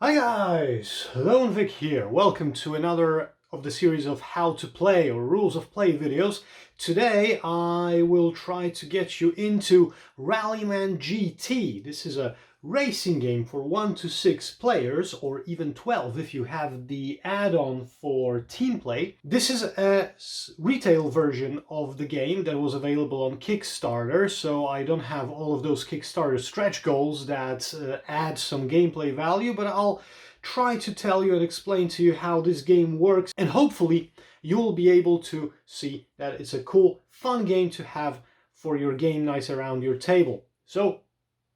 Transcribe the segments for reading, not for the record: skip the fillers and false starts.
Hi guys, Lone Vic here. Welcome to another of the series of how to play or rules of play videos. Today I will try to get you into Rallyman GT. This is a racing game for 1 to 6 players, or even 12 if you have the add-on for team play. This is a retail version of the game that was available on Kickstarter, so I don't have all of those Kickstarter stretch goals that add some gameplay value, but I'll try to tell you and explain to you how this game works, and hopefully you will be able to see that it's a cool, fun game to have for your game nights around your table. So,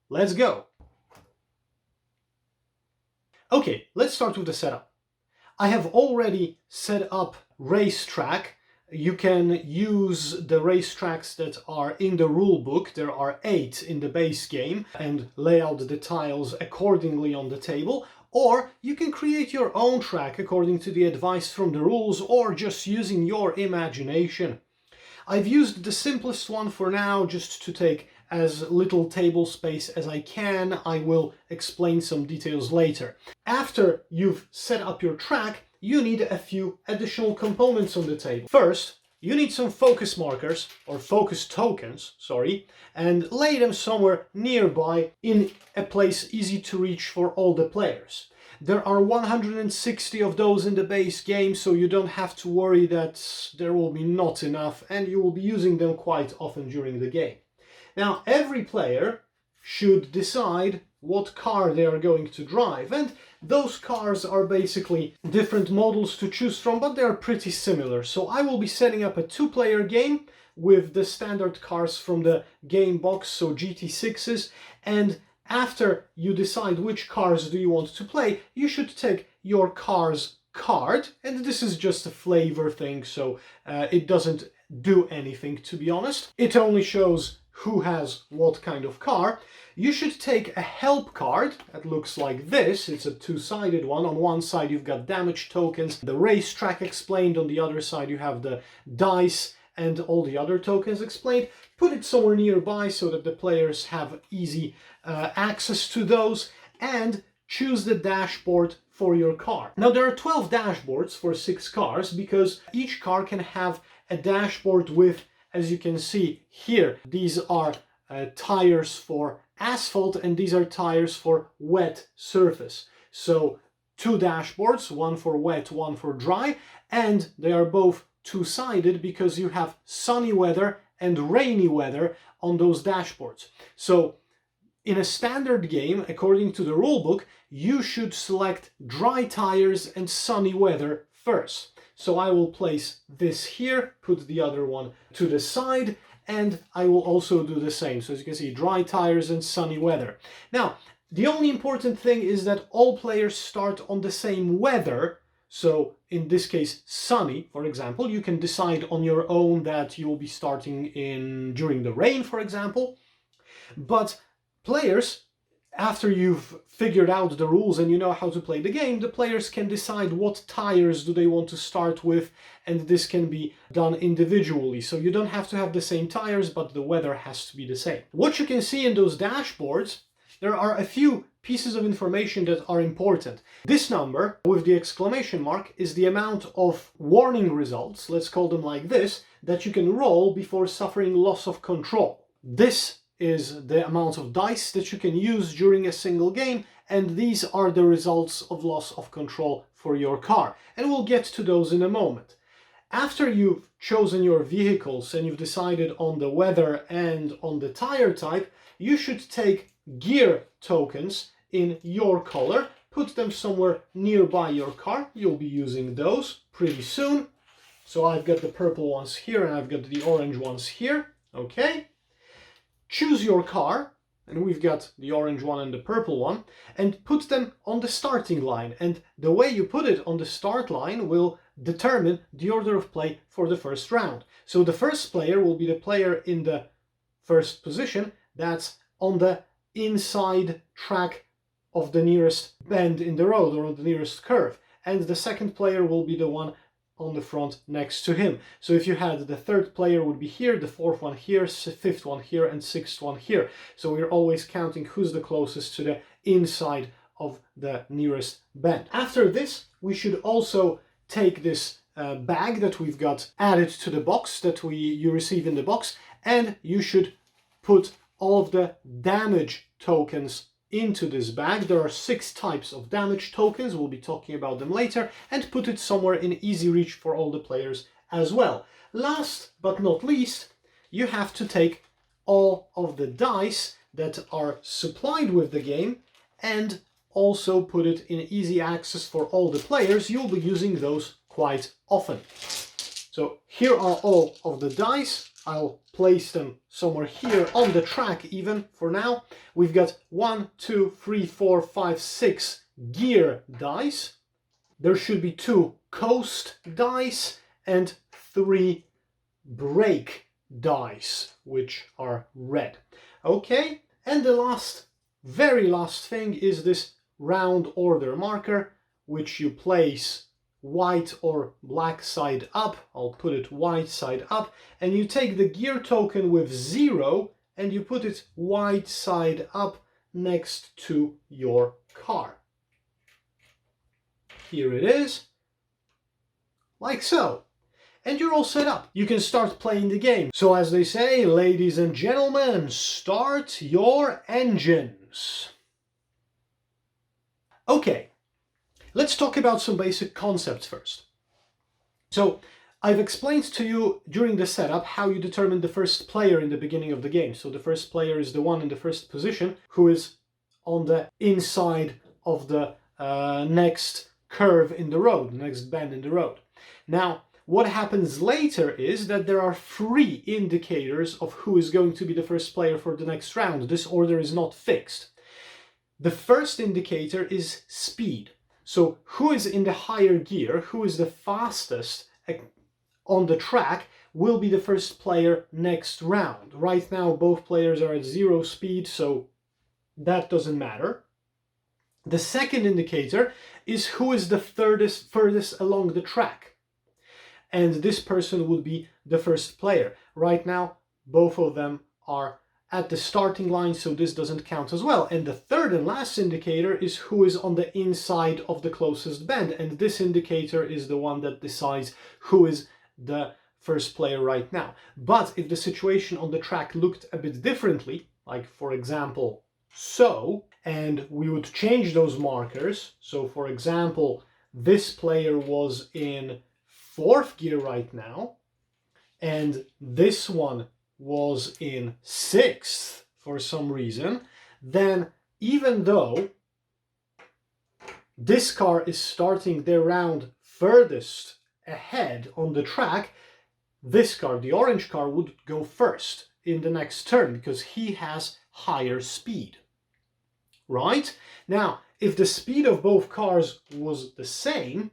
let's go! Okay, let's start with the setup. I have already set up racetrack. You can use the racetracks that are in the rulebook. There are 8 in the base game, and lay out the tiles accordingly on the table. Or you can create your own track according to the advice from the rules, or just using your imagination. I've used the simplest one for now, just to take as little table space as I can. I will explain some details later. After you've set up your track, you need a few additional components on the table. First, you need some focus markers, or focus tokens, sorry, and lay them somewhere nearby in a place easy to reach for all the players. There are 160 of those in the base game, so you don't have to worry that there will be not enough, and you will be using them quite often during the game. Now, every player should decide what car they are going to drive, and those cars are basically different models to choose from, but they are pretty similar. So I will be setting up a 2-player game with the standard cars from the game box, so GT6s, and after you decide which cars do you want to play, you should take your car's card, and this is just a flavor thing, so it doesn't do anything, to be honest. It only shows who has what kind of car. You should take a help card that looks like this. It's a 2-sided one. On one side you've got damage tokens, the racetrack explained. On the other side you have the dice and all the other tokens explained. Put it somewhere nearby so that the players have easy access to those, and choose the dashboard for your car. Now, there are 12 dashboards for 6 cars, because each car can have a dashboard with, as you can see here, these are tires for asphalt and these are tires for wet surface. So 2 dashboards, one for wet, one for dry, and they are both 2-sided because you have sunny weather and rainy weather on those dashboards. So in a standard game, according to the rulebook, you should select dry tires and sunny weather first. So I will place this here, put the other one to the side, and I will also do the same. So as you can see, dry tires and sunny weather. Now, the only important thing is that all players start on the same weather. So in this case, sunny, for example. You can decide on your own that you will be starting during the rain, for example. But players, after you've figured out the rules and you know how to play the game, the players can decide what tires do they want to start with, and this can be done individually. So you don't have to have the same tires, but the weather has to be the same. What you can see in those dashboards, there are a few pieces of information that are important. This number with the exclamation mark is the amount of warning results, let's call them like this, that you can roll before suffering loss of control. This is the amount of dice that you can use during a single game, and these are the results of loss of control for your car. And we'll get to those in a moment. After you've chosen your vehicles and you've decided on the weather and on the tire type, you should take gear tokens in your color, put them somewhere nearby your car. You'll be using those pretty soon. So I've got the purple ones here and I've got the orange ones here. Okay. Choose your car, and we've got the orange one and the purple one, and put them on the starting line. And the way you put it on the start line will determine the order of play for the first round. So the first player will be the player in the first position that's on the inside track of the nearest bend in the road, or on the nearest curve. And the second player will be the one on the front next to him. So if you had the third player would be here, the fourth one here, fifth one here, and sixth one here. So we're always counting who's the closest to the inside of the nearest bend. After this, we should also take this bag that we've got added to the box that you receive in the box, and you should put all of the damage tokens into this bag. There are 6 types of damage tokens, we'll be talking about them later, and put it somewhere in easy reach for all the players as well. Last but not least, you have to take all of the dice that are supplied with the game and also put it in easy access for all the players. You'll be using those quite often. So here are all of the dice. I'll place them somewhere here on the track even for now. We've got 1, 2, 3, 4, 5, 6 gear dice. There should be 2 coast dice and 3 brake dice, which are red. Okay, and the very last thing is this round order marker, which you place white or black side up. I'll put it white side up, and you take the gear token with 0 and you put it white side up next to your car. Here it is, like so. And you're all set up. You can start playing the game. So as they say, ladies and gentlemen, start your engines. Okay, let's talk about some basic concepts first. So I've explained to you during the setup how you determine the first player in the beginning of the game. So the first player is the one in the first position who is on the inside of the next curve in the road, the next bend in the road. Now, what happens later is that there are 3 indicators of who is going to be the first player for the next round. This order is not fixed. The first indicator is speed. So who is in the higher gear, who is the fastest on the track, will be the first player next round. Right now both players are at 0 speed, so that doesn't matter. The second indicator is who is the furthest along the track. And this person would be the first player. Right now, both of them are at the starting line, so this doesn't count as well. And the third and last indicator is who is on the inside of the closest bend. And this indicator is the one that decides who is the first player right now. But if the situation on the track looked a bit differently, like for example, so, and we would change those markers. So for example, this player was in 4th gear right now, and this one was in 6th for some reason, then even though this car is starting their round furthest ahead on the track, this car, the orange car, would go first in the next turn because he has higher speed. Right? Now, if the speed of both cars was the same,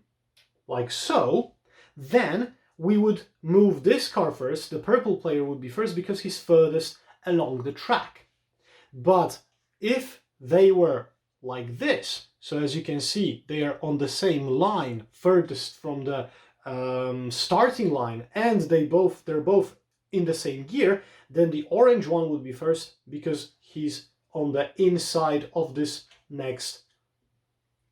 like so, then we would move this car first. The purple player would be first because he's furthest along the track. But if they were like this, so as you can see, they are on the same line, furthest from the starting line, and they're both in the same gear, then the orange one would be first because he's on the inside of this next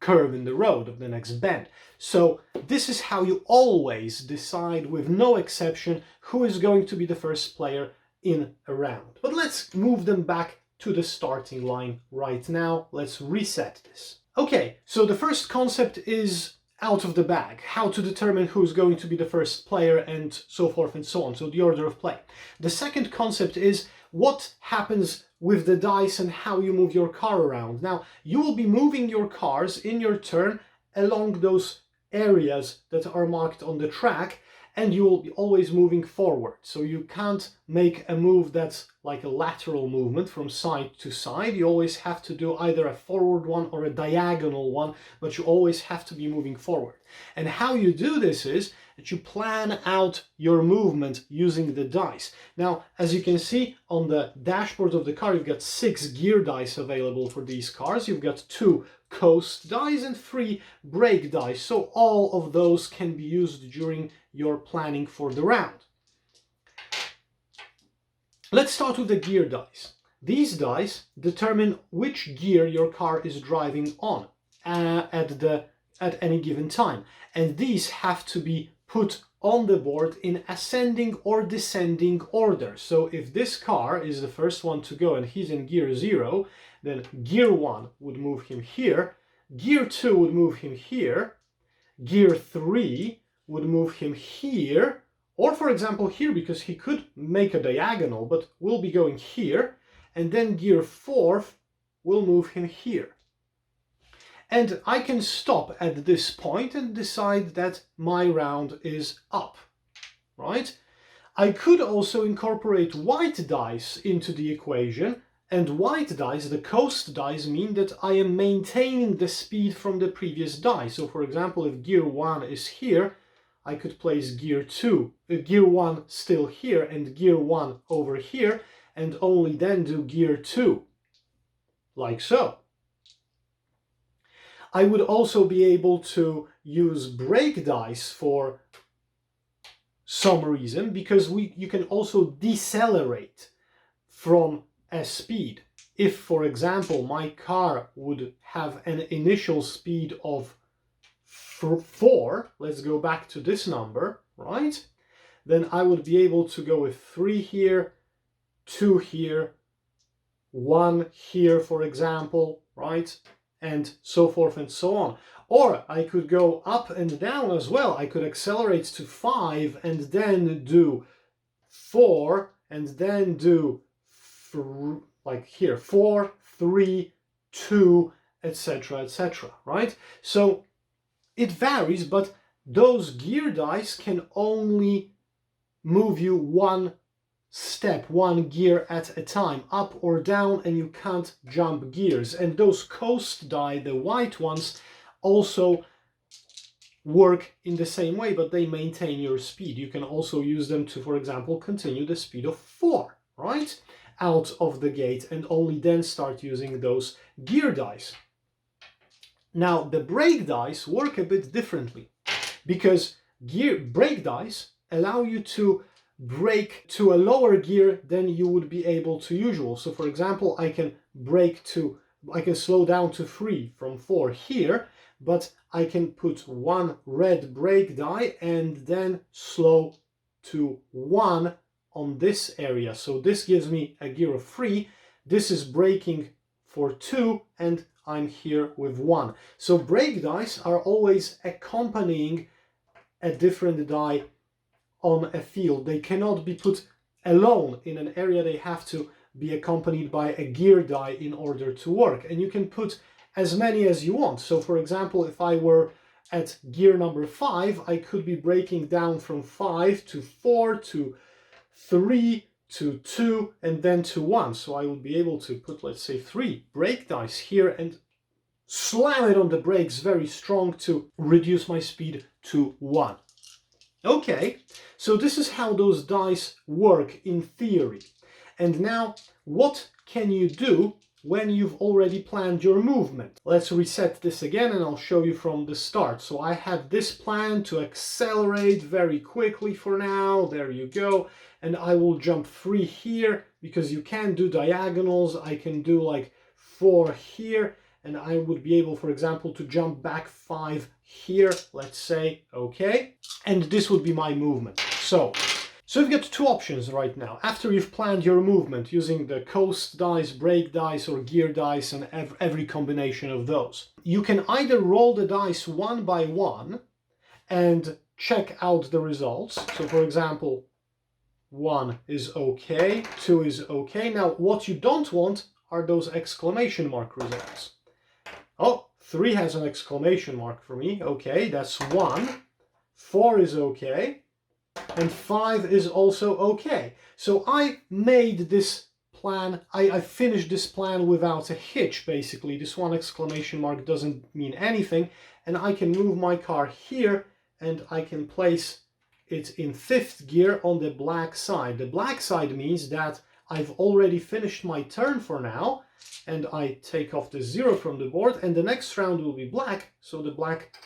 curve in the road, of the next bend. So this is how you always decide, with no exception, who is going to be the first player in a round. But let's move them back to the starting line right now. Let's reset this. Okay, so the first concept is out of the bag, how to determine who's going to be the first player and so forth and so on, so the order of play. The second concept is what happens with the dice and how you move your car around. Now, you will be moving your cars in your turn along those areas that are marked on the track, and you will be always moving forward. So you can't make a move that's like a lateral movement from side to side. You always have to do either a forward one or a diagonal one, but you always have to be moving forward. And how you do this is that you plan out your movement using the dice. Now, as you can see on the dashboard of the car, you've got 6 gear dice available for these cars. You've got 2 coast dice and 3 brake dice. So all of those can be used during your planning for the round. Let's start with the gear dice. These dice determine which gear your car is driving on at any given time. And these have to be put on the board in ascending or descending order. So if this car is the first one to go and he's in gear 0, then gear 1 would move him here, gear 2 would move him here, gear 3 would move him here, or for example here, because he could make a diagonal, but we'll be going here, and then gear 4 will move him here. And I can stop at this point and decide that my round is up, right? I could also incorporate white dice into the equation, and white dice, the coast dice, mean that I am maintaining the speed from the previous die. So for example, if gear 1 is here, I could place gear 1 still here and gear 1 over here, and only then do gear 2, like so. I would also be able to use brake dice for some reason, because you can also decelerate from a speed. If, for example, my car would have an initial speed of 4, let's go back to this number, right? Then I would be able to go with 3 here, 2 here, 1 here, for example, right? And so forth and so on. Or I could go up and down as well. I could accelerate to 5 and then do 4 and then do like here 4, 3, 2, etc., etc., right? So it varies, but those gear dice can only move you one step, one gear at a time, up or down, and you can't jump gears. And those coast die, the white ones, also work in the same way, but they maintain your speed. You can also use them to, for example, continue the speed of 4, right? Out of the gate, and only then start using those gear dice. Now, the brake dice work a bit differently, because brake dice allow you to brake to a lower gear than you would be able to usual. So for example, I can slow down to 3 from 4 here, but I can put 1 red brake die and then slow to 1 on this area. So this gives me a gear of 3. This is braking for 2, and I'm here with 1. So brake dice are always accompanying a different die on a field. They cannot be put alone in an area. They have to be accompanied by a gear die in order to work. And you can put as many as you want. So for example, if I were at gear number 5, I could be braking down from 5 to 4 to 3 to 2 and then to 1. So I would be able to put, let's say, 3 brake dice here and slam it on the brakes very strong to reduce my speed to 1. Okay, so this is how those dice work in theory. And now, what can you do when you've already planned your movement? Let's reset this again and I'll show you from the start. So I have this plan to accelerate very quickly for now. There you go. And I will jump 3 here, because you can do diagonals. I can do like 4 here, and I would be able, for example, to jump back 5 here, let's say, okay? And this would be my movement. So you've got 2 options right now. After you've planned your movement using the coast dice, brake dice, or gear dice, and every combination of those, you can either roll the dice one by one and check out the results. So for example, 1 is okay, 2 is okay. Now, what you don't want are those exclamation mark results. Oh, 3 has an exclamation mark for me. Okay, that's 1. 4 is okay. And 5 is also okay. So I made this plan, I finished this plan without a hitch, basically. This 1 exclamation mark doesn't mean anything. And I can move my car here, and I can place it in 5th gear on the black side. The black side means that I've already finished my turn for now, and I take off the 0 from the board, and the next round will be black, so the black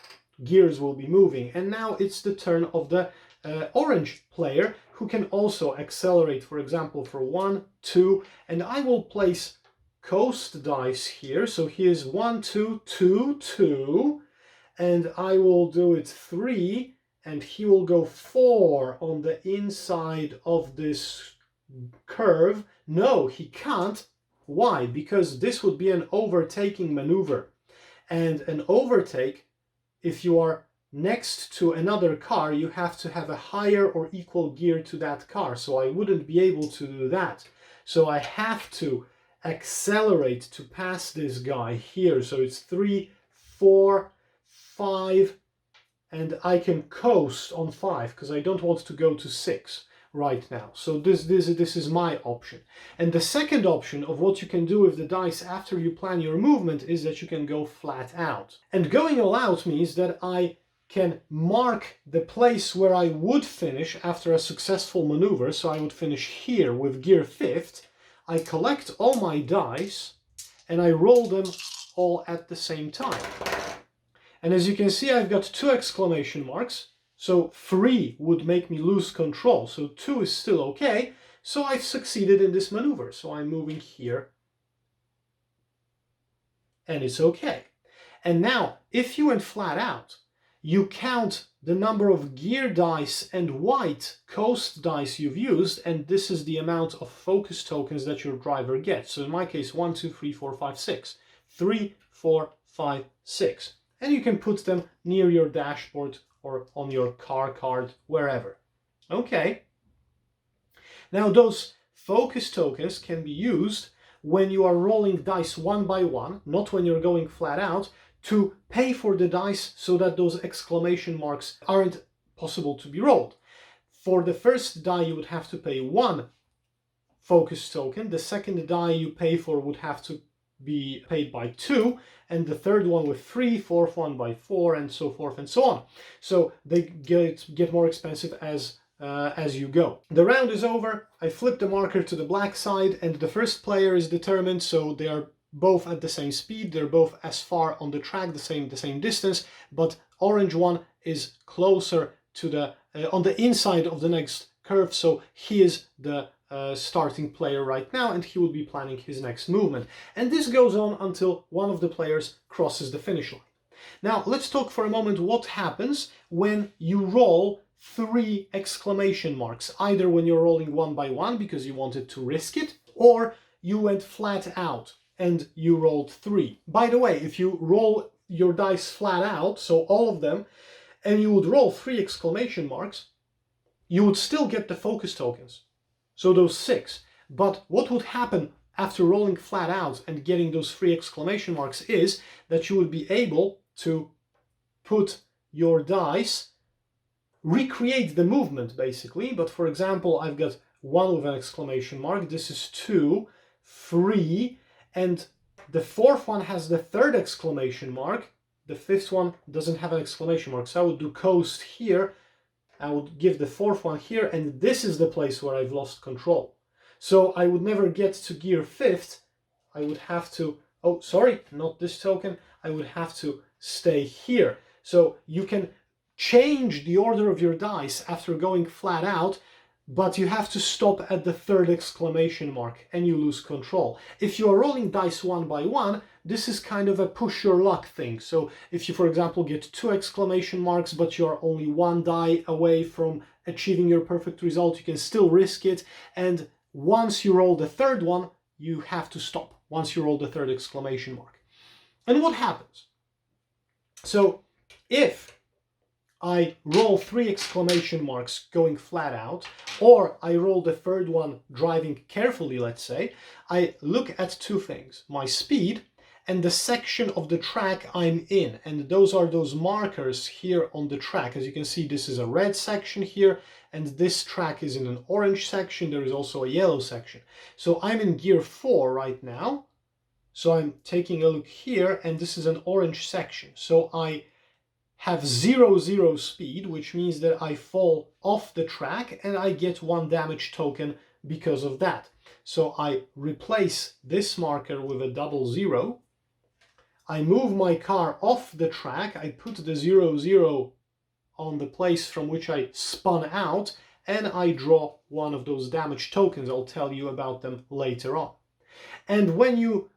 gears will be moving. And now it's the turn of the orange player who can also accelerate, for example, for 1, 2, and I will place coast dice here. So here's 1, 2, 2, 2, and I will do it 3, and he will go 4 on the inside of this curve. No, he can't. Why? Because this would be an overtaking maneuver. And an overtake, if you are next to another car, you have to have a higher or equal gear to that car. So I wouldn't be able to do that. So I have to accelerate to pass this guy here. So it's 3, 4, 5, and I can coast on 5 because I don't want to go to 6 right now. So this is my option. And the second option of what you can do with the dice after you plan your movement is that you can go flat out. And going all out means that I can mark the place where I would finish after a successful maneuver. So I would finish here with gear 5th. I collect all my dice and I roll them all at the same time. And as you can see, I've got 2 exclamation marks. So 3 would make me lose control. So 2 is still okay. So I've succeeded in this maneuver. So I'm moving here and it's okay. And now, if you went flat out, you count the number of gear dice and white coast dice you've used, and this is the amount of focus tokens that your driver gets. So in my case, 1, 2, 3, 4, 5, 6. 3, 4, 5, 6. And you can put them near your dashboard or on your car card, wherever. Okay. Now those focus tokens can be used when you are rolling dice one by one, not when you're going flat out, to pay for the dice so that those exclamation marks aren't possible to be rolled. For the first die you would have to pay 1 focus token, the second die you pay for would have to be paid by 2, and the third one with 3, fourth one by 4, and so forth and so on. So they get more expensive as you go. The round is over. I flip the marker to the black side, and the first player is determined. So they are both at the same speed. They're both as far on the track, the same distance. But orange one is closer to the on the inside of the next curve. So he is the starting player right now, and he will be planning his next movement. And this goes on until one of the players crosses the finish line. Now let's talk for a moment what happens when you roll 3 exclamation marks, either when you're rolling one by one because you wanted to risk it, or you went flat out and you rolled 3. By the way, if you roll your dice flat out, so all of them, and you would roll 3 exclamation marks, you would still get the focus tokens. So those 6. But what would happen after rolling flat out and getting those 3 exclamation marks is that you would be able to put your dice, recreate the movement basically. But for example, I've got 1 with an exclamation mark, this is 2, 3, and the 4th one has the 3rd exclamation mark, the 5th one doesn't have an exclamation mark. So I would do coast here, I would give the 4th one here, and this is the place where I've lost control. So I would never get to gear 5th. I would have to, oh, sorry, not this token. I would have to stay here. So you can change the order of your dice after going flat out, but you have to stop at the 3rd exclamation mark and you lose control. If you are rolling dice one by one, this is kind of a push your luck thing. So if you, for example, get 2 exclamation marks, but you are only 1 die away from achieving your perfect result, you can still risk it. And once you roll the 3rd one, you have to stop once you roll the 3rd exclamation mark. And what happens? So if I roll 3 exclamation marks going flat out, or I roll the 3rd one driving carefully, let's say, I look at 2 things: my speed and the section of the track I'm in. And those are those markers here on the track. As you can see, this is a red section here, and this track is in an orange section. There is also a yellow section. So I'm in gear 4 right now. So I'm taking a look here, and this is an orange section. So I have 0 speed, which means that I fall off the track and I get 1 damage token because of that. So I replace this marker with a 00. I move my car off the track, I put the 00 on the place from which I spun out, and I draw one of those damage tokens. I'll tell you about them later on. And when you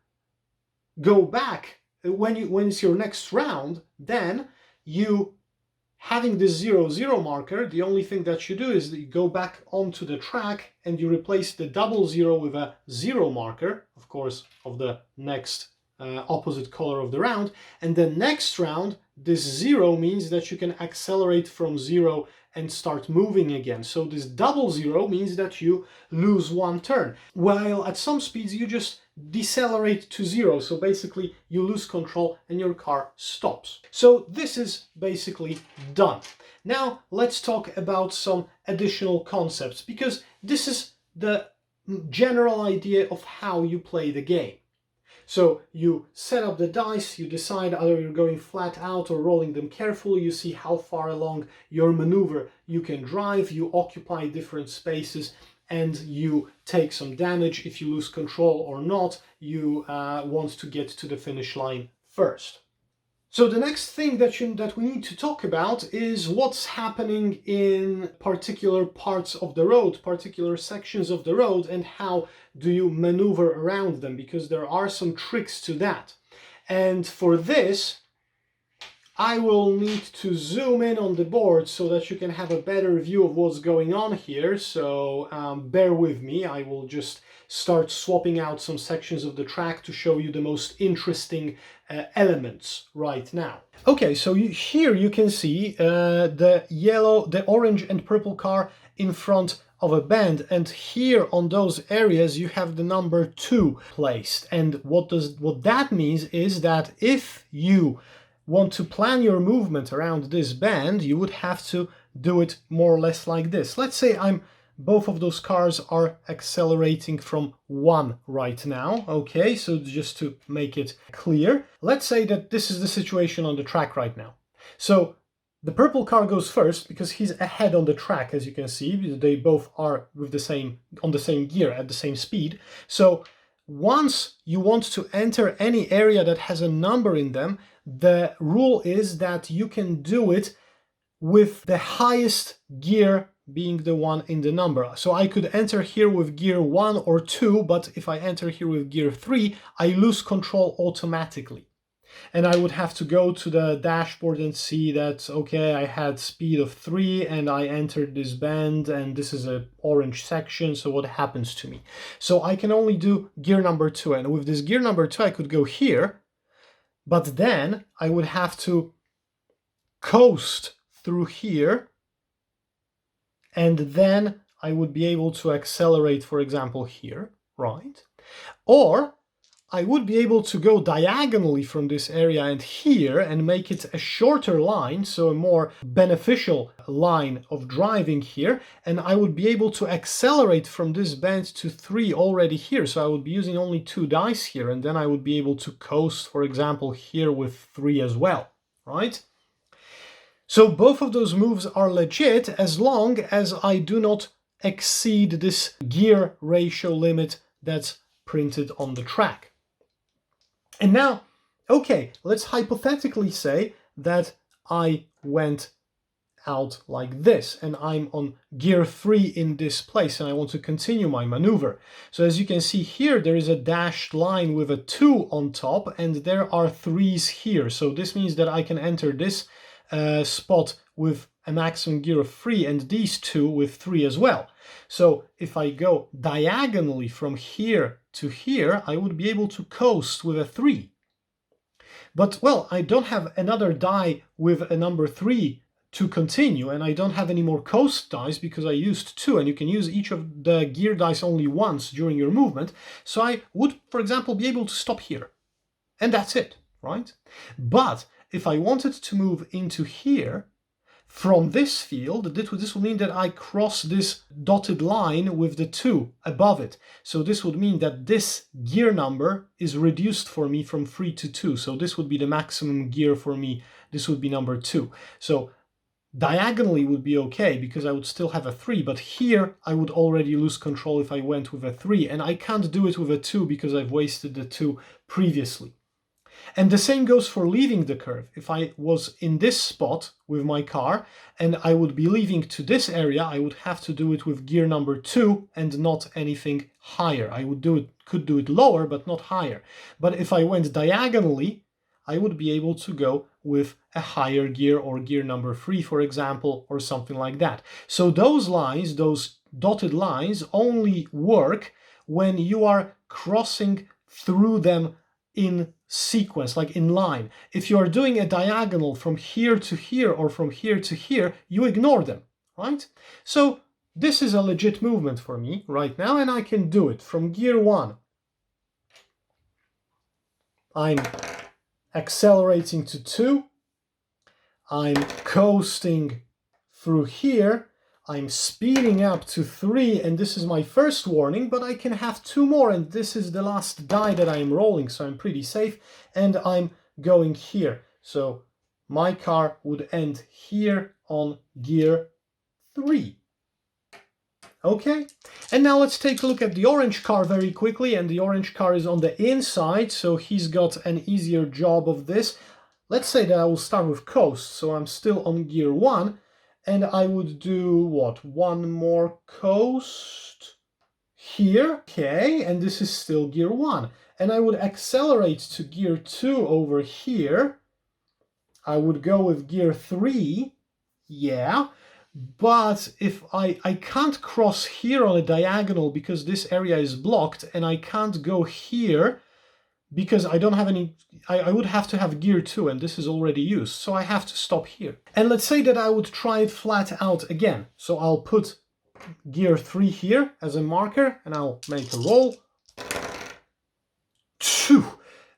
go back, when it's your next round, then you, having this 0-0 marker, the only thing that you do is that you go back onto the track and you replace the 0-0 with a 0 marker, of course, of the next opposite color of the round. And the next round, this 0 means that you can accelerate from 0 and start moving again. So this 0-0 means that you lose one turn, while at some speeds you just decelerate to 0. So basically you lose control and your car stops. So this is basically done. Now let's talk about some additional concepts, because this is the general idea of how you play the game. So you set up the dice, you decide either you're going flat out or rolling them carefully, you see how far along your maneuver you can drive, you occupy different spaces, and you take some damage. If you lose control or not, you want to get to the finish line first. So the next thing that we need to talk about is what's happening in particular parts of the road, particular sections of the road, and how do you maneuver around them, because there are some tricks to that. And for this, I will need to zoom in on the board so that you can have a better view of what's going on here. So bear with me, I will just start swapping out some sections of the track to show you the most interesting elements right now. Okay, so here you can see the orange and purple car in front of a bend, and here on those areas you have the number 2 placed. And what that means is that if you want to plan your movement around this bend, you would have to do it more or less like this. Let's say both of those cars are accelerating from 1 right now. Okay, so just to make it clear, let's say that this is the situation on the track right now. So the purple car goes first because he's ahead on the track, as you can see. They both are with on the same gear at the same speed. So once you want to enter any area that has a number in them, the rule is that you can do it with the highest gear being the one in the number. So I could enter here with gear 1 or 2, but if I enter here with gear 3, I lose control automatically. And I would have to go to the dashboard and see that, okay, I had speed of 3 and I entered this bend and this is an orange section, so what happens to me? So I can only do gear number 2, and with this gear number 2 I could go here, but then I would have to coast through here, and then I would be able to accelerate, for example, here, right? Or I would be able to go diagonally from this area and here and make it a shorter line, so a more beneficial line of driving here, and I would be able to accelerate from this bend to 3 already here, so I would be using only 2 dice here, and then I would be able to coast, for example, here with 3 as well, right? So both of those moves are legit as long as I do not exceed this gear ratio limit that's printed on the track. And now, okay, let's hypothetically say that I went out like this and I'm on gear 3 in this place and I want to continue my maneuver. So as you can see here, there is a dashed line with a 2 on top and there are 3s here. So this means that I can enter this spot with a maximum gear of 3 and these 2 with 3 as well. So if I go diagonally from here to here, I would be able to coast with a 3. But, well, I don't have another die with a number 3 to continue, and I don't have any more coast dice because I used 2, and you can use each of the gear dice only once during your movement. So I would, for example, be able to stop here. And that's it, right? But if I wanted to move into here, from this field, this would mean that I cross this dotted line with the 2 above it. So this would mean that this gear number is reduced for me from 3 to 2. So this would be the maximum gear for me. This would be number 2. So diagonally would be okay because I would still have a 3, but here I would already lose control if I went with a 3. And I can't do it with a 2 because I've wasted the 2 previously. And the same goes for leaving the curve. If I was in this spot with my car and I would be leaving to this area, I would have to do it with gear number 2 and not anything higher. I would could do it lower, but not higher. But if I went diagonally, I would be able to go with a higher gear or gear number 3, for example, or something like that. So those lines, those dotted lines, only work when you are crossing through them in sequence, like in line. If you are doing a diagonal from here to here or from here to here, you ignore them, right? So this is a legit movement for me right now, and I can do it from gear 1. I'm accelerating to 2. I'm coasting through here. I'm speeding up to 3, and this is my first warning, but I can have 2 more, and this is the last die that I'm rolling, so I'm pretty safe, and I'm going here. So my car would end here on gear 3. Okay, and now let's take a look at the orange car very quickly, and the orange car is on the inside, so he's got an easier job of this. Let's say that I will start with coast, so I'm still on gear 1, and I would do, what, 1 more coast here, okay, and this is still gear 1. And I would accelerate to gear 2 over here. I would go with gear 3, yeah, but if I can't cross here on a diagonal because this area is blocked, and I can't go here because I don't have any, I would have to have gear 2, and this is already used, so I have to stop here. And let's say that I would try it flat out again. So I'll put gear 3 here as a marker, and I'll make a roll. 2!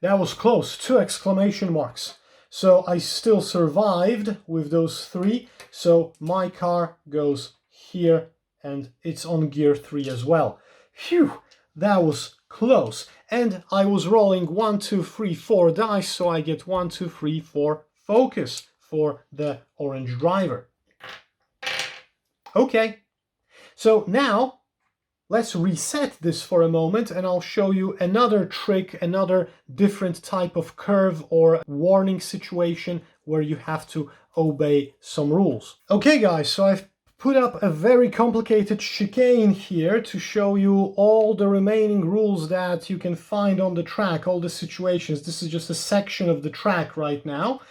That was close, 2 exclamation marks. So I still survived with those 3, so my car goes here, and it's on gear 3 as well. Phew! That was close. And I was rolling 1, 2, 3, 4 dice, so I get 1, 2, 3, 4 focus for the orange driver. Okay, so now let's reset this for a moment, and I'll show you another trick, another different type of curve or warning situation where you have to obey some rules. Okay guys, so I've put up a very complicated chicane here to show you all the remaining rules that you can find on the track, all the situations. This is just a section of the track right now,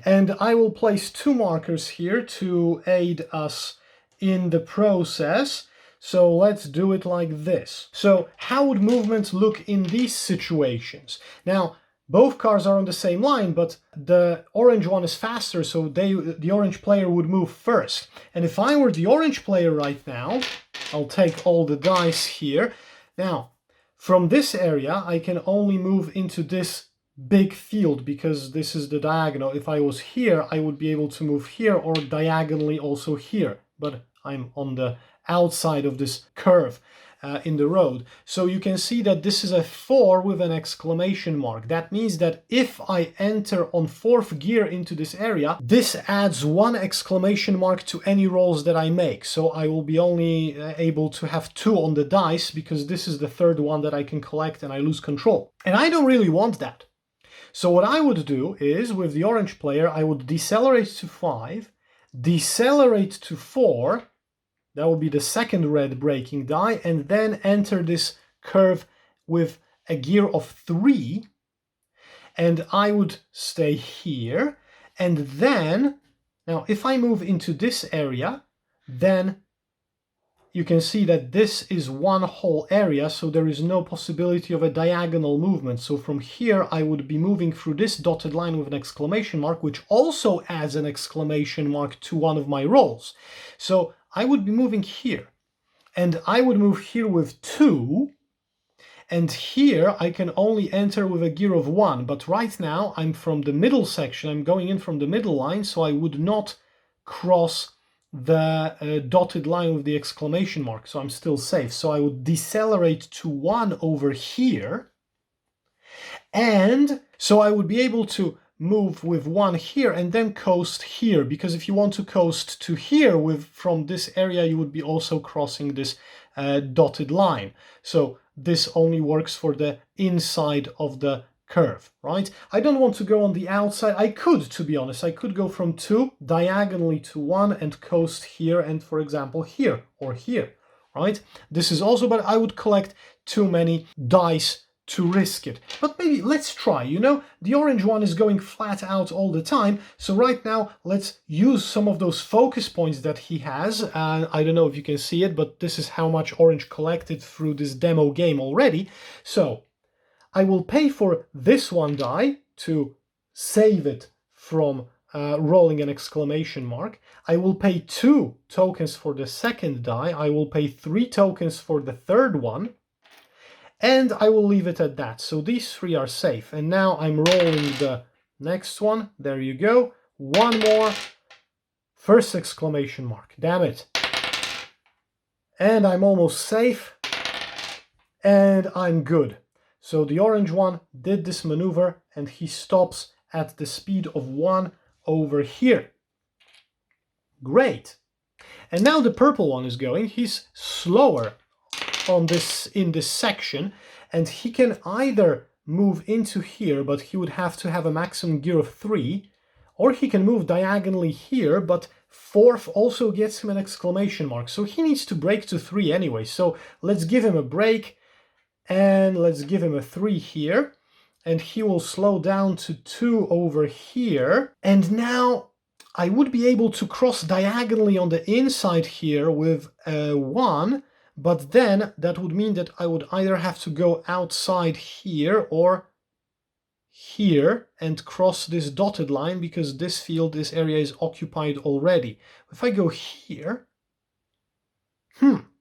and I will place 2 markers here to aid us in the process. So let's do it like this. So how would movement look in these situations? Now, both cars are on the same line, but the orange one is faster, so the orange player would move first. And if I were the orange player right now, I'll take all the dice here. Now, from this area, I can only move into this big field because this is the diagonal. If I was here, I would be able to move here or diagonally also here, but I'm on the outside of this curve in the road. So you can see that this is a 4 with an exclamation mark. That means that if I enter on 4th gear into this area, this adds 1 exclamation mark to any rolls that I make. So I will be only able to have 2 on the dice because this is the 3rd one that I can collect and I lose control. And I don't really want that. So what I would do is, with the orange player, I would decelerate to 5, decelerate to 4, that would be the 2nd red braking die, and then enter this curve with a gear of 3, and I would stay here, and then, now if I move into this area, then you can see that this is one whole area, so there is no possibility of a diagonal movement. So from here I would be moving through this dotted line with an exclamation mark, which also adds an exclamation mark to one of my rolls. So I would be moving here, and I would move here with 2, and here I can only enter with a gear of 1, but right now I'm from the middle section, I'm going in from the middle line, so I would not cross the dotted line with the exclamation mark, so I'm still safe. So I would decelerate to 1 over here, and so I would be able to move with 1 here and then coast here, because if you want to coast to here from this area, you would be also crossing this dotted line. So this only works for the inside of the curve, right? I don't want to go on the outside. I could, to be honest, I could go from 2 diagonally to 1 and coast here and, for example, here or here, right? This is also, but I would collect too many dice to risk it. But maybe let's try, you know, the orange one is going flat out all the time. So right now, let's use some of those focus points that he has. I don't know if you can see it, but this is how much orange collected through this demo game already. So I will pay for this one die to save it from rolling an exclamation mark. I will pay 2 tokens for the second die. I will pay 3 tokens for the third one. And I will leave it at that. So these 3 are safe. And now I'm rolling the next one. There you go. One more. First exclamation mark. Damn it. And I'm almost safe. And I'm good. So the orange one did this maneuver and he stops at the speed of 1 over here. Great. And now the purple one is going. He's slower in this section, and he can either move into here, but he would have to have a maximum gear of 3, or he can move diagonally here, but 4th also gets him an exclamation mark. So he needs to break to 3 anyway. So let's give him a break, and let's give him a 3 here, and he will slow down to 2 over here. And now I would be able to cross diagonally on the inside here with a 1, but then that would mean that I would either have to go outside here or here and cross this dotted line, because this field, this area is occupied already. If I go here,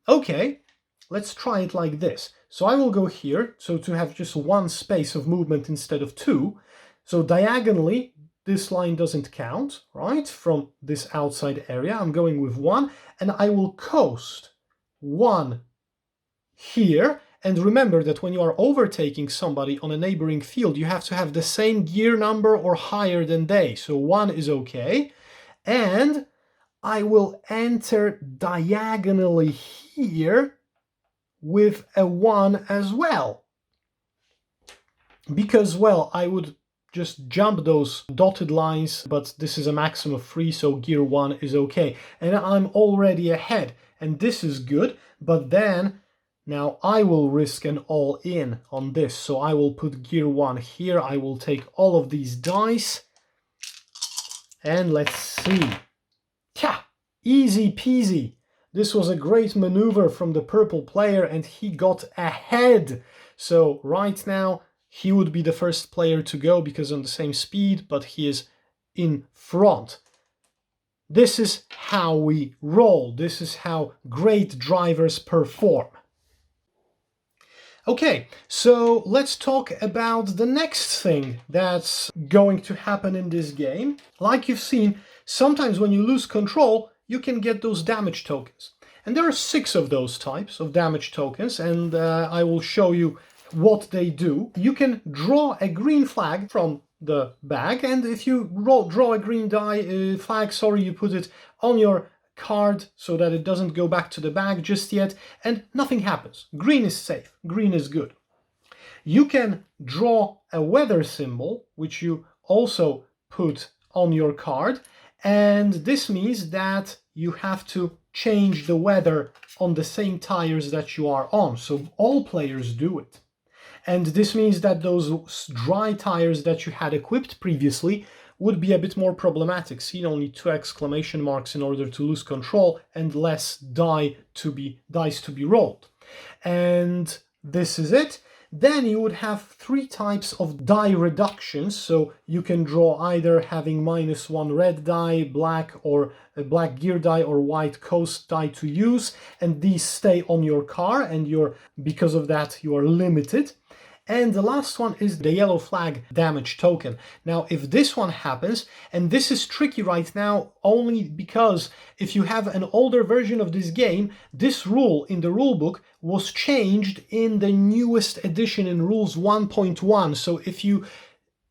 okay, let's try it like this. So I will go here, so to have just 1 space of movement instead of 2. So diagonally, this line doesn't count, right? From this outside area, I'm going with 1, and I will coast 1 here. And remember that when you are overtaking somebody on a neighboring field, you have to have the same gear number or higher than they. So 1 is okay. And I will enter diagonally here with a 1 as well. Because, well, I would just jump those dotted lines, but this is a maximum of 3, so gear 1 is okay. And I'm already ahead, and this is good, but then now I will risk an all-in on this. So I will put gear 1 here, I will take all of these dice, and let's see. Tja, easy peasy. This was a great maneuver from the purple player, and he got ahead. So right now, he would be the first player to go because on the same speed, but he is in front. This is how we roll. This is how great drivers perform. Okay, so let's talk about the next thing that's going to happen in this game. Like you've seen, sometimes when you lose control, you can get those damage tokens. And there are 6 of those types of damage tokens, and I will show you what they do. You can draw a green flag from the bag, and if you draw a green flag, you put it on your card so that it doesn't go back to the bag just yet, and nothing happens. Green is safe, green is good. You can draw a weather symbol, which you also put on your card, and this means that you have to change the weather on the same tires that you are on, so all players do it. And this means that those dry tires that you had equipped previously would be a bit more problematic. See, only 2 exclamation marks in order to lose control and less dice to be rolled. And this is it. Then you would have 3 types of die reductions. So you can draw either having -1 red die, black or a black gear die or white coast die to use. And these stay on your car, and because of that you are limited. And the last one is the yellow flag damage token. Now, if this one happens, and this is tricky right now only because if you have an older version of this game, this rule in the rulebook was changed in the newest edition in Rules 1.1. So if you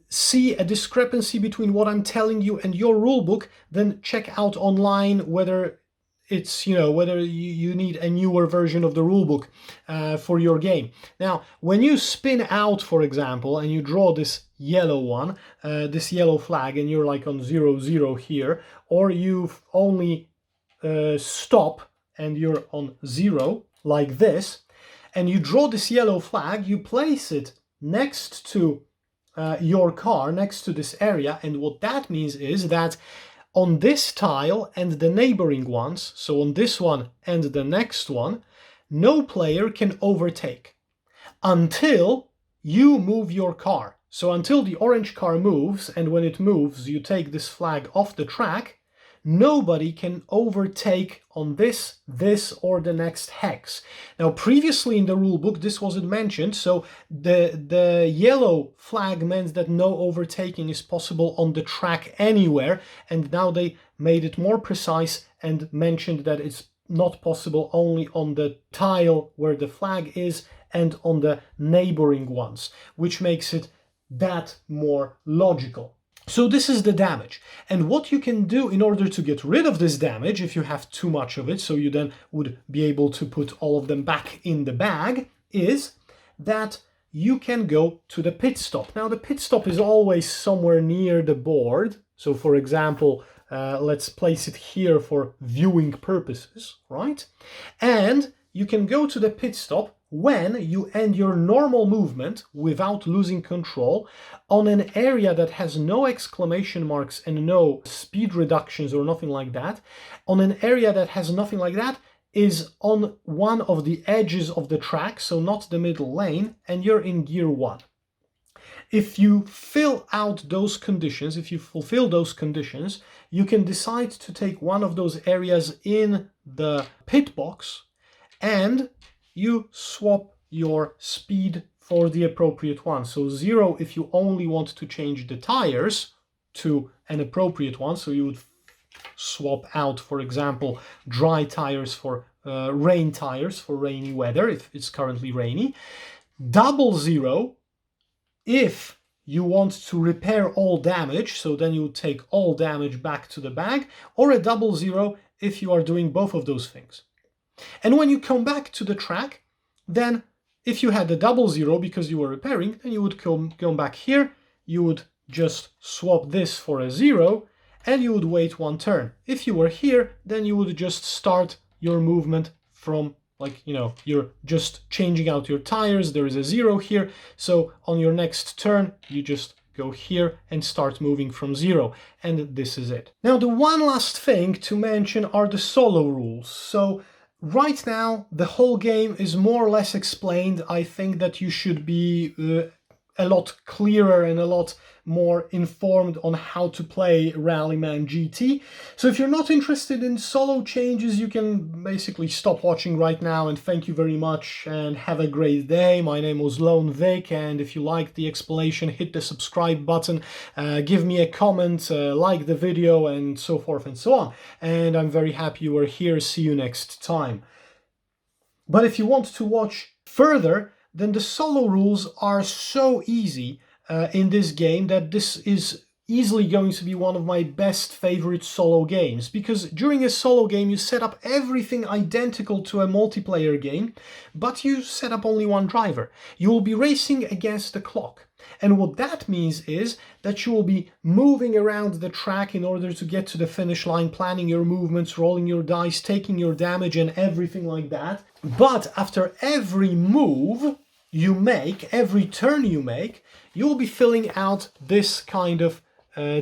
see a discrepancy between what I'm telling you and your rulebook, then check out online whether it's, whether you need a newer version of the rulebook for your game. Now, when you spin out, for example, and you draw this yellow one, this yellow flag, and you're like on 0, 0 here, or you've only stop and you're on 0, like this, and you draw this yellow flag, you place it next to your car, next to this area, and what that means is that on this tile and the neighboring ones, so on this one and the next one, no player can overtake until you move your car. So until the orange car moves, and when it moves you take this flag off the track, nobody can overtake on this, or the next hex. Now, previously in the rulebook, this wasn't mentioned, so the yellow flag meant that no overtaking is possible on the track anywhere, and now they made it more precise and mentioned that it's not possible only on the tile where the flag is and on the neighboring ones, which makes it that more logical. So this is the damage, and what you can do in order to get rid of this damage, if you have too much of it, so you then would be able to put all of them back in the bag, is that you can go to the pit stop. Now, the pit stop is always somewhere near the board, so for example, let's place it here for viewing purposes, right? And you can go to the pit stop when you end your normal movement without losing control on an area that has no exclamation marks and no speed reductions or nothing like that. On an area that has nothing like that is on one of the edges of the track, so not the middle lane, and you're in gear 1. If you fill out those conditions, if you fulfill those conditions, you can decide to take one of those areas in the pit box and you swap your speed for the appropriate one. So 0 if you only want to change the tires to an appropriate one. So you would swap out, for example, dry tires for rain tires for rainy weather if it's currently rainy. 00 if you want to repair all damage, so then you take all damage back to the bag, or a 00 if you are doing both of those things. And when you come back to the track, then if you had the 00 because you were repairing, then you would come back here, you would just swap this for a 0, and you would wait one turn. If you were here, then you would just start your movement from, like, you're just changing out your tires, there is a 0 here, so on your next turn, you just go here and start moving from 0, and this is it. Now, the one last thing to mention are the solo rules. So right now, the whole game is more or less explained. I think that you should be a lot clearer and a lot more informed on how to play Rallyman GT. So if you're not interested in solo changes, you can basically stop watching right now, and thank you very much and have a great day. My name was Lone Vic, and if you liked the explanation, hit the subscribe button, give me a comment, like the video, and so forth and so on. And I'm very happy you were here. See you next time. But if you want to watch further, then the solo rules are so easy in this game that this is easily going to be one of my best favorite solo games, because during a solo game you set up everything identical to a multiplayer game, but you set up only one driver. You will be racing against the clock. And what that means is that you will be moving around the track in order to get to the finish line, planning your movements, rolling your dice, taking your damage and everything like that. But after every move you make, every turn you make, you'll be filling out this kind of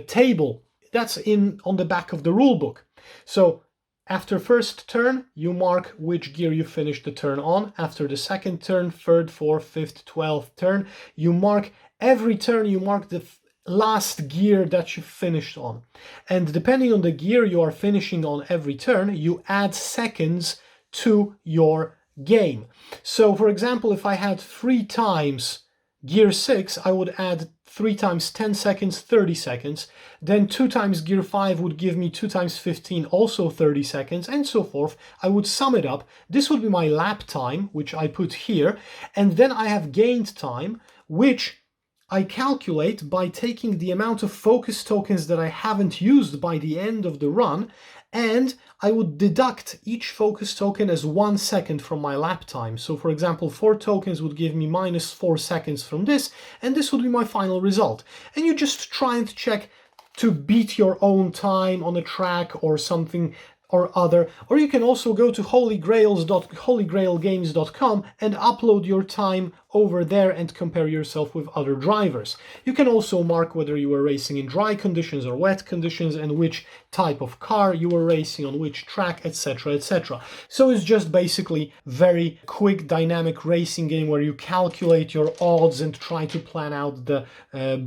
table that's on the back of the rule book. So after first turn, you mark which gear you finished the turn on. After the second turn, third, fourth, fifth, 12th turn, you mark every turn, you mark the last gear that you finished on. And depending on the gear you are finishing on every turn, you add seconds to your game. So for example, if I had 3 times gear 6, I would add 3 times 10 seconds, 30 seconds. Then 2 times gear 5 would give me 2 times 15, also 30 seconds, and so forth. I would sum it up. This would be my lap time, which I put here. And then I have gained time, which I calculate by taking the amount of focus tokens that I haven't used by the end of the run And I would deduct each focus token as 1 second from my lap time. So for example, 4 tokens would give me minus 4 seconds from this, and this would be my final result. And you just try and check to beat your own time on a track or something or other, or you can also go to holygrailgames.com and upload your time over there and compare yourself with other drivers. You can also mark whether you were racing in dry conditions or wet conditions and which type of car you were racing on which track, etc, etc. So it's just basically very quick dynamic racing game where you calculate your odds and try to plan out the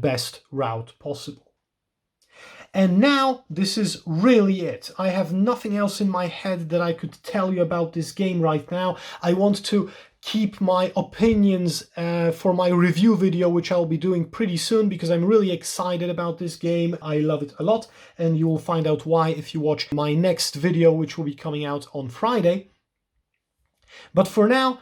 best route possible. And now this is really it. I have nothing else in my head that I could tell you about this game right now. I want to keep my opinions for my review video, which I'll be doing pretty soon because I'm really excited about this game. I love it a lot, and you will find out why if you watch my next video, which will be coming out on Friday. But for now,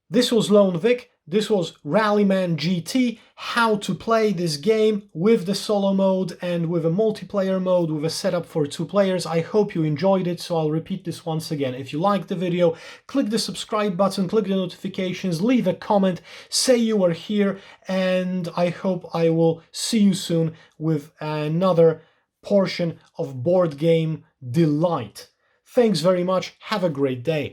this was Lone Vic. This was Rallyman GT, how to play this game with the solo mode and with a multiplayer mode with a setup for 2 players. I hope you enjoyed it, so I'll repeat this once again. If you liked the video, click the subscribe button, click the notifications, leave a comment, say you are here, and I hope I will see you soon with another portion of board game delight. Thanks very much, have a great day.